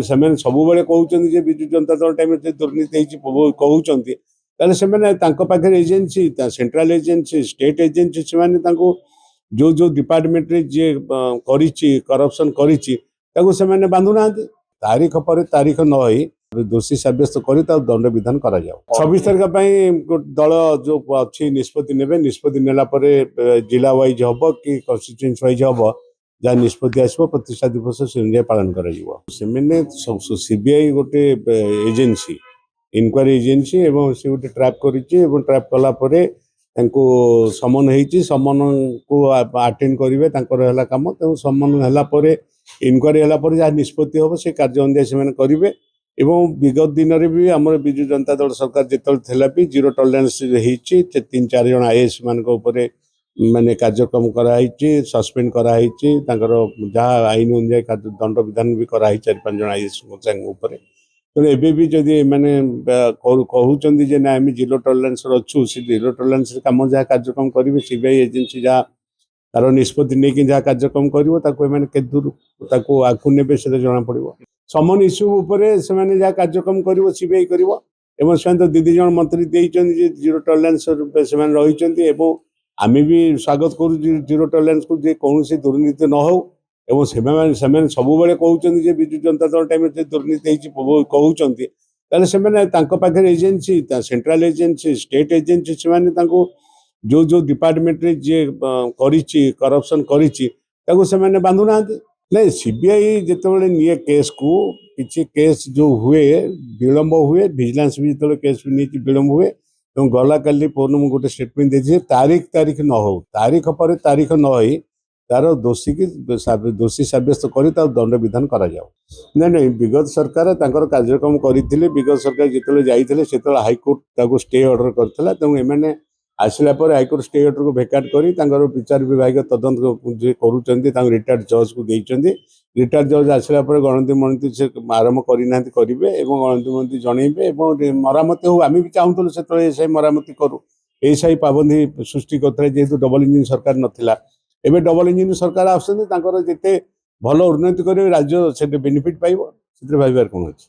ସେମାନେ ସବୁବେଳେ କହୁଛନ୍ତି ଯେ ବିଜୁ ଜନତା ଦଳ ଟାଇମରେ ଯେ ଦୁର୍ନୀତି ହେଇଛି କହୁଛନ୍ତି, ତାହେଲେ ସେମାନେ ତାଙ୍କ ପାଖରେ agency, central agency, state agency, ସେମାନେ ତାଙ୍କୁ ଯୋଉ ଯୋଉ ଡିପାର୍ଟମେଣ୍ଟରେ ଯିଏ କରିଛି କରପ୍ସନ କରିଛି ତାକୁ ସେମାନେ ବାନ୍ଧୁନାହାନ୍ତି। ତାରିଖ ପରେ ତାରିଖ ନ ହୋଇ ଦୋଷୀ ସାବ୍ୟସ୍ତ କରି ତାକୁ ଦଣ୍ଡ ବିଧାନ କରାଯାଉ। 26 ତାରିଖ ପାଇଁ ଦଳ ଯୋଉ ଅଛି ନିଷ୍ପତ୍ତି ନେବେ, ନିଷ୍ପତ୍ତି ନେଲା ପରେ ଜିଲ୍ଲା ୱାଇଜ ହବ କି କନଷ୍ଟିଟ୍ୟୁଏନ୍ସି ୱାଇଜ ହବ, ଯାହା ନିଷ୍ପତ୍ତି ଆସିବ ପ୍ରତିଷ୍ଠା ଦିବସ ସେ ଅନୁଯାୟୀ ପାଳନ କରାଯିବ। ସେମାନେ ସିବିଆଇ ଗୋଟେ ଏଜେନ୍ସି, ଇନକ୍ୱାରି ଏଜେନ୍ସି, ଏବଂ ସେ ଗୋଟେ ଟ୍ରାପ୍ କରିଛି ଏବଂ ଟ୍ରାପ୍ କଲା ପରେ ତାଙ୍କୁ ସମନ ହେଇଛି, ସମନକୁ ଆଟେଣ୍ଡ କରିବେ, ତାଙ୍କର ହେଲା କାମ। ତେଣୁ ସମନ ହେଲା ପରେ ଇନକ୍ୱାରି ହେଲା ପରେ ଯାହା ନିଷ୍ପତ୍ତି ହେବ ସେ କାର୍ଯ୍ୟ ଅନୁଯାୟୀ ସେମାନେ କରିବେ। ଏବଂ ବିଗତ ଦିନରେ ବି ଆମର ବିଜୁ ଜନତା ଦଳ ସରକାର ଯେତେବେଳେ ଥିଲା ବି ଜିରୋ ଟଲରାନ୍ସ ହେଇଛି, 3-4 ଜଣ ଆଇଏଏସ୍ ମାନଙ୍କ ଉପରେ ମାନେ କାର୍ଯ୍ୟକ୍ରମ କରାହେଇଛି, ସସ୍ପେଣ୍ଡ କରାହେଇଛି, ତାଙ୍କର ଯାହା ଆଇନ ଅନୁଯାୟୀ ଦଣ୍ଡ ବିଧାନ ବି କରାହେଇଛି 4-5 ଜଣ ଆଇଏଏସ୍ ଉପରେ। ତେଣୁ ଏବେ ବି ଯଦି ଏମାନେ କହୁଛନ୍ତି ଯେ ନା ଆମେ ଜିରୋ ଟଲରାନ୍ସରେ ଅଛୁ, ସେ ଜିରୋ ଟଲରାନ୍ସରେ କାମ ଯାହା କାର୍ଯ୍ୟକ୍ରମ କରିବେ, ସିବିଆଇ ଏଜେନ୍ସି ଯାହା ତାର ନିଷ୍ପତ୍ତି ନେଇକି ଯାହା କାର୍ଯ୍ୟକ୍ରମ କରିବ ତାକୁ ଏମାନେ କେତେ ଦୂର ତାକୁ ଆଗକୁ ନେବେ ସେଟା ଜଣାପଡ଼ିବ। ସମନ ଇସ୍ୟୁ ଉପରେ ସେମାନେ ଯାହା କାର୍ଯ୍ୟକ୍ରମ କରିବ ସିବିଆଇ କରିବ। ଏବଂ ସେମାନେ ତ 2 ଜଣ ମନ୍ତ୍ରୀ ଦେଇଛନ୍ତି ଯେ ଜିରୋ ଟଲରାନ୍ସ ସେମାନେ ରହିଛନ୍ତି, ଏବଂ ଆମେ ବି ସ୍ୱାଗତ କରୁଛୁ ଜିରୋ ଟଲରାନ୍ସକୁ, ଯେ କୌଣସି ଦୁର୍ନୀତି ନ ହଉ। ଏବଂ ସେମାନେ ସବୁବେଳେ କହୁଛନ୍ତି ଯେ ବିଜୁ ଜନତା ଦଳ ଟାଇମରେ ଯେ ଦୁର୍ନୀତି ହେଇଛି କହୁଛନ୍ତି, ତାହେଲେ ସେମାନେ ତାଙ୍କ ପାଖରେ agency, central agency, state agency, ସେମାନେ ତାଙ୍କୁ ଯୋଉ ଯୋଉ ଡିପାର୍ଟମେଣ୍ଟରେ ଯିଏ କରିଛି କରପ୍ସନ କରିଛି ତାକୁ ସେମାନେ ବାନ୍ଧୁନାହାନ୍ତି। ନାଇଁ, ସିବିଆଇ ଯେତେବେଳେ ନିଏ କେସ୍କୁ, କିଛି କେସ୍ ଯୋଉ ହୁଏ ବିଳମ୍ବ ହୁଏ, ଭିଜିଲାନ୍ସ ବି ଯେତେବେଳେ କେସ୍ ନେଇକି ବିଳମ୍ବ ହୁଏ। ଏବଂ ଗଲା କାଲି ପୌର୍ଣ୍ଣମ ଗୋଟେ ଷ୍ଟେଟମେଣ୍ଟ ଦେଇଛି ତାରିଖ ନ ହଉ, ତାରିଖ ପରେ ତାରିଖ ନ ହୋଇ ତାର ଦୋଷୀ ସାବ୍ୟସ୍ତ କରି ତାକୁ ଦଣ୍ଡ ବିଧାନ କରାଯାଉ। ନାଇଁ, ବିଗତ ସରକାର ତାଙ୍କର କାର୍ଯ୍ୟକ୍ରମ କରିଥିଲେ। ବିଗତ ସରକାର ଯେତେବେଳେ ଯାଇଥିଲେ ସେତେବେଳେ ହାଇକୋର୍ଟ ତାକୁ ଷ୍ଟେ ଅର୍ଡର କରିଥିଲା। ତେଣୁ ଏମାନେ ଆସିଲା ପରେ ହାଇକୋର୍ଟ ଷ୍ଟେ ଅର୍ଡରକୁ ଭେକାଟ କରି ତାଙ୍କର ବିଚାର ବିଭାଗୀୟ ତଦନ୍ତ ଯିଏ କରୁଛନ୍ତି ତାଙ୍କୁ ରିଟାୟାର୍ଡ ଜଜ୍କୁ ଦେଇଛନ୍ତି। ରିଟାୟାର୍ଡ ଜଜ୍ ଆସିଲା ପରେ ଗଣତି ମଣତି ସେ ଆରମ୍ଭ କରିନାହାନ୍ତି, କରିବେ ଏବଂ ଗଣତି ମଣତି ଜଣେଇବେ। ଏବଂ ମରାମତି ହଉ, ଆମେ ବି ଚାହୁଁଥିଲୁ ସେତେବେଳେ ଏସ୍ଆଇ ମରାମତି କରୁ, ଏସ୍ଆଇ ପାବନ୍ଦୀ ସୃଷ୍ଟି କରିଥିଲେ ଯେହେତୁ ଡବଲ ଇଞ୍ଜିନ ସରକାର ନଥିଲା। ଏବେ ଡବଲ ଇଞ୍ଜିନ ସରକାର ଆସୁଛନ୍ତି, ତାଙ୍କର ଯେତେ ଭଲ ଉନ୍ନତି କରିବେ ରାଜ୍ୟ ସେତେ ବେନିଫିଟ୍ ପାଇବ, ସେଥିରେ ଭାବିବାର କ'ଣ ଅଛି।